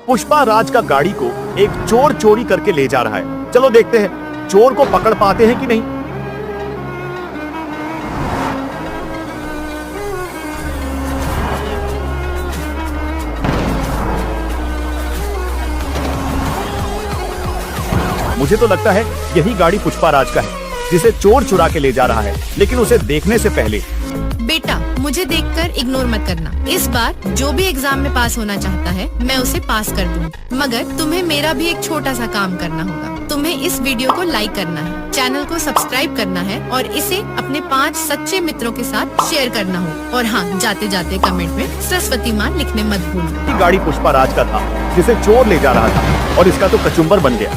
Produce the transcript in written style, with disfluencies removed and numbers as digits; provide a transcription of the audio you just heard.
पुष्पा राज का गाड़ी को एक चोर चोरी करके ले जा रहा है। चलो देखते हैं चोर को पकड़ पाते हैं कि नहीं। मुझे तो लगता है यही गाड़ी पुष्पा राज का है जिसे चोर चुरा के ले जा रहा है, लेकिन उसे देखने से पहले बेटा, मुझे देखकर इग्नोर मत करना। इस बार जो भी एग्जाम में पास होना चाहता है मैं उसे पास कर दूंगी, मगर तुम्हें मेरा भी एक छोटा सा काम करना होगा। तुम्हें इस वीडियो को लाइक करना है, चैनल को सब्सक्राइब करना है और इसे अपने 5 सच्चे मित्रों के साथ शेयर करना हो। और हाँ, जाते जाते कमेंट में सरस्वती माँ लिखने मत भूलना। गाड़ी पुष्पा राज का था जिसे चोर ले जा रहा था और इसका तो कचुम्बर बन गया।